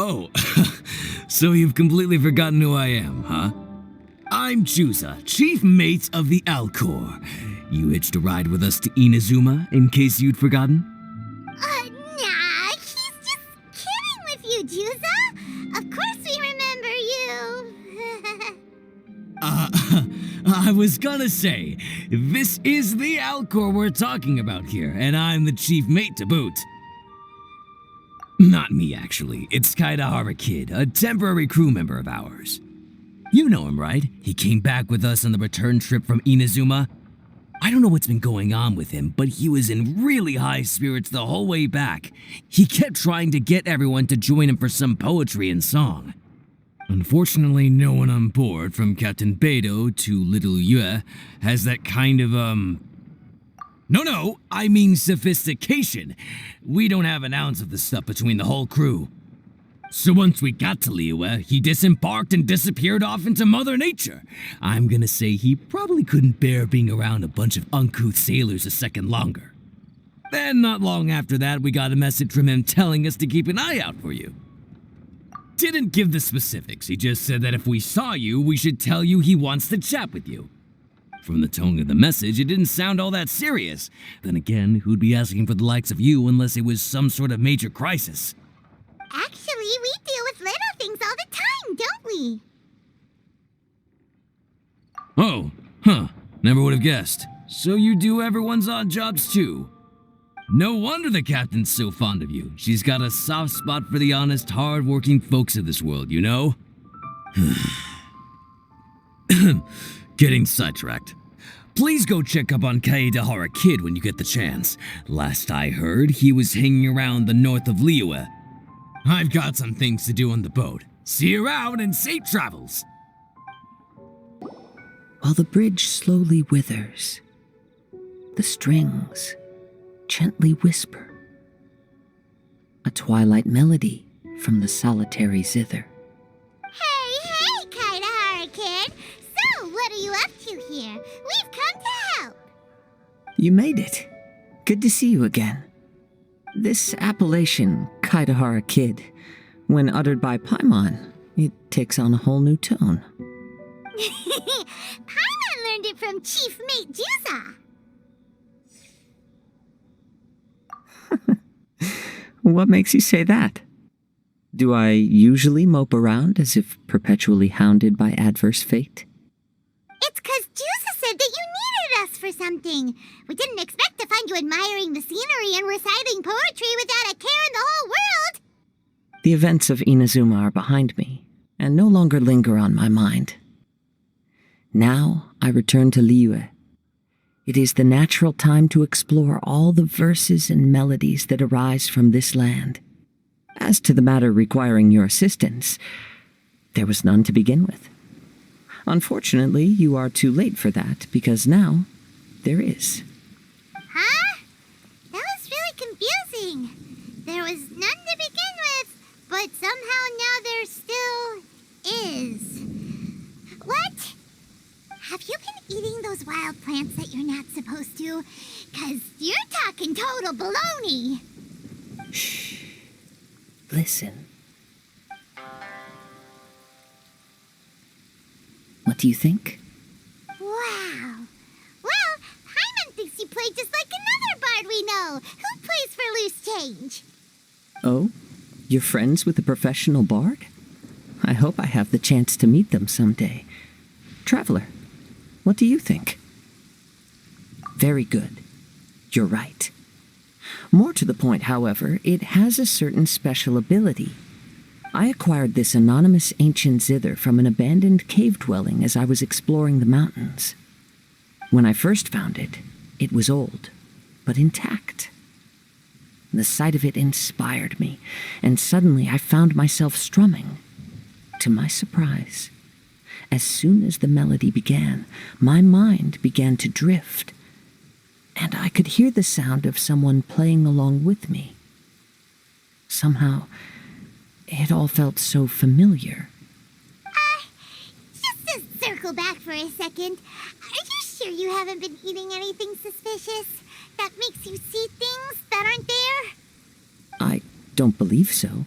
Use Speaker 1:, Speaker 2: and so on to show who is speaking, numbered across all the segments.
Speaker 1: Oh, so you've completely forgotten who I am, huh? I'm Juza, chief mate of the Alcor. You hitched a ride with us to Inazuma, in case you'd forgotten?
Speaker 2: Nah, he's just kidding with you, Juza. Of course we remember you.
Speaker 1: I was gonna say, this is the Alcor we're talking about here, and I'm the chief mate to boot. Not me, actually. It's Kaidahara Kid, a temporary crew member of ours. You know him, right? He came back with us on the return trip from Inazuma. I don't know what's been going on with him, but he was in really high spirits the whole way back. He kept trying to get everyone to join him for some poetry and song. Unfortunately, no one on board, from Captain Beidou to Little Yue, has that kind of, No, I mean sophistication. We don't have an ounce of the stuff between the whole crew. So once we got to Liyue, he disembarked and disappeared off into Mother Nature. I'm gonna say he probably couldn't bear being around a bunch of uncouth sailors a second longer. Then not long after that, we got a message from him telling us to keep an eye out for you. Didn't give the specifics, he just said that if we saw you, we should tell you he wants to chat with you. From the tone of the message, it didn't sound all that serious. Then again, who'd be asking for the likes of you unless it was some sort of major crisis?
Speaker 2: Actually, we deal with little things all the time, don't we?
Speaker 1: Oh, huh. Never would have guessed. So you do everyone's odd jobs too. No wonder the captain's so fond of you. She's got a soft spot for the honest, hard-working folks of this world, you know? Getting sidetracked. Please go check up on Kaedahara Kid when you get the chance. Last I heard, he was hanging around the north of Liyue. I've got some things to do on the boat. See you around and safe travels!
Speaker 3: While the bridge slowly withers, the strings gently whisper, a twilight melody from the solitary zither.
Speaker 2: Hey, Kaidahara Kid! So, what are you up to here? We've come to help!
Speaker 3: You made it. Good to see you again. This appellation, Kaidahara Kid, when uttered by Paimon, it takes on a whole new tone.
Speaker 2: Paimon learned it from Chief Mate Juza!
Speaker 3: What makes you say that? Do I usually mope around as if perpetually hounded by adverse fate?
Speaker 2: It's 'cause Juza said that you needed us for something. We didn't expect to find you admiring the scenery and reciting poetry without a care in the whole world.
Speaker 3: The events of Inazuma are behind me, and no longer linger on my mind. Now I return to Liyue. It is the natural time to explore all the verses and melodies that arise from this land. As to the matter requiring your assistance, there was none to begin with. Unfortunately, you are too late for that, because now there is.
Speaker 2: Huh? That was really confusing. There was none to begin with, but somehow now there still is. What? Have you been eating those wild plants that you're not supposed to? 'Cause you're talking total baloney.
Speaker 3: Shh. Listen. What do you think?
Speaker 2: Wow. Well, Hyman thinks you play just like another bard we know, who plays for loose change.
Speaker 3: Oh? You're friends with a professional bard? I hope I have the chance to meet them someday. Traveler, what do you think? Very good. You're right. More to the point, however, it has a certain special ability. I acquired this anonymous ancient zither from an abandoned cave dwelling as I was exploring the mountains. When I first found it, it was old, but intact. The sight of it inspired me, and suddenly I found myself strumming. To my surprise, as soon as the melody began, my mind began to drift, and I could hear the sound of someone playing along with me. Somehow, it all felt so familiar.
Speaker 2: Just to circle back for a second, are you sure you haven't been eating anything suspicious that makes you see things that aren't there?
Speaker 3: I don't believe so.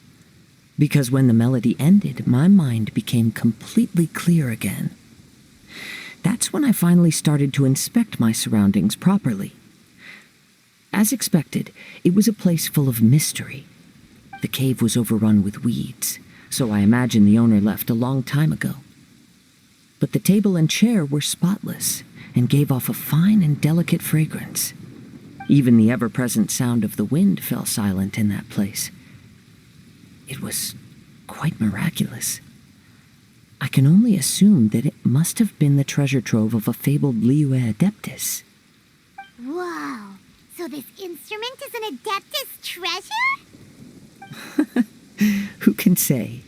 Speaker 3: because when the melody ended, my mind became completely clear again. That's when I finally started to inspect my surroundings properly. As expected, it was a place full of mystery. The cave was overrun with weeds, so I imagine the owner left a long time ago. But the table and chair were spotless and gave off a fine and delicate fragrance. Even the ever-present sound of the wind fell silent in that place. It was quite miraculous. I can only assume that it must have been the treasure trove of a fabled Liyue Adeptus.
Speaker 2: Whoa! So this instrument is an Adeptus treasure?
Speaker 3: Who can say?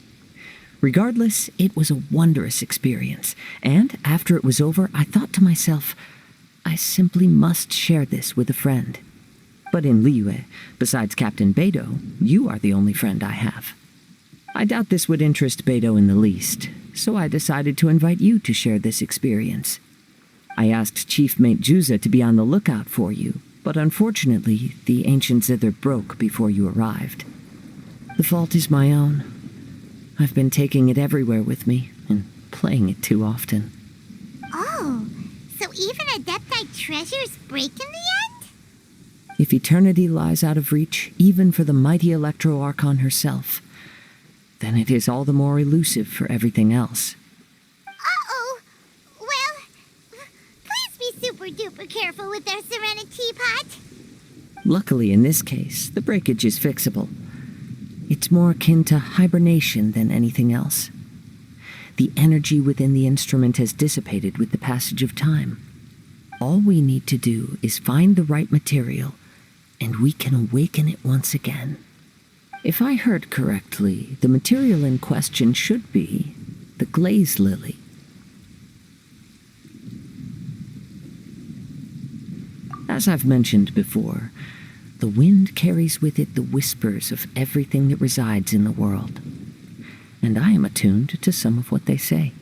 Speaker 3: Regardless, it was a wondrous experience, and after it was over, I thought to myself, I simply must share this with a friend. But in Liyue, besides Captain Beidou, you are the only friend I have. I doubt this would interest Beidou in the least, so I decided to invite you to share this experience. I asked Chief Mate Juza to be on the lookout for you, but unfortunately, the ancient zither broke before you arrived. The fault is my own. I've been taking it everywhere with me, and playing it too often.
Speaker 2: Oh, so even Adeptite treasures break in the end?
Speaker 3: If eternity lies out of reach, even for the mighty Electro Archon herself, then it is all the more elusive for everything else.
Speaker 2: Uh-oh! Well, please be super duper careful with our ceramic teapot.
Speaker 3: Luckily, in this case, the breakage is fixable. It's more akin to hibernation than anything else. The energy within the instrument has dissipated with the passage of time. All we need to do is find the right material, and we can awaken it once again. If I heard correctly, the material in question should be the glaze lily. As I've mentioned before, the wind carries with it the whispers of everything that resides in the world, and I am attuned to some of what they say.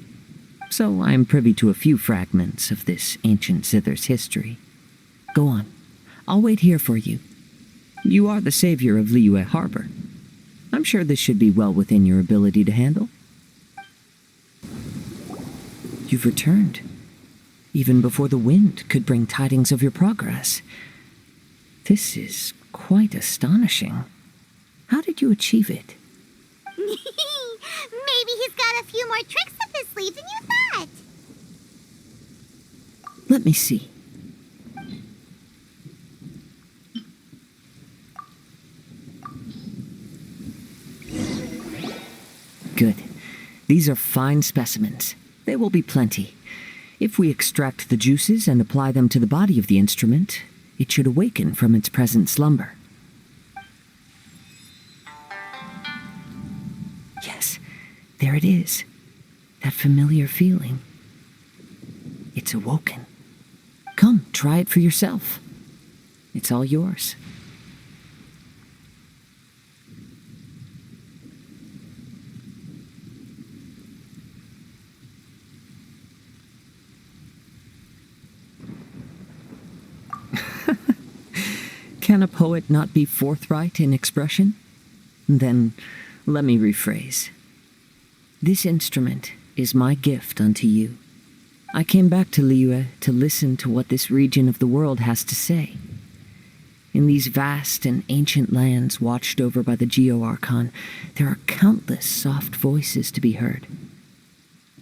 Speaker 3: So I am privy to a few fragments of this ancient zither's history. Go on. I'll wait here for you. You are the savior of Liyue Harbor. I'm sure this should be well within your ability to handle. You've returned, even before the wind could bring tidings of your progress. This is quite astonishing. How did you achieve it?
Speaker 2: Maybe he's got a few more tricks up his sleeve than you thought.
Speaker 3: Let me see. Good. These are fine specimens. There will be plenty. If we extract the juices and apply them to the body of the instrument, it should awaken from its present slumber. Yes, there it is. That familiar feeling. It's awoken. Come, try it for yourself. It's all yours. Can a poet not be forthright in expression? Then, let me rephrase. This instrument is my gift unto you. I came back to Liyue to listen to what this region of the world has to say. In these vast and ancient lands watched over by the Geo-Archon, there are countless soft voices to be heard.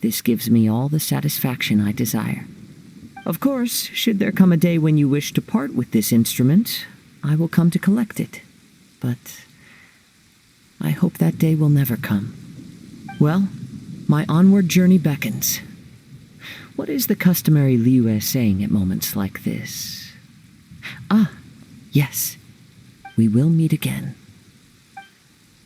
Speaker 3: This gives me all the satisfaction I desire. Of course, should there come a day when you wish to part with this instrument, I will come to collect it. But I hope that day will never come. Well, my onward journey beckons. What is the customary Liyue saying at moments like this? Ah, yes. We will meet again.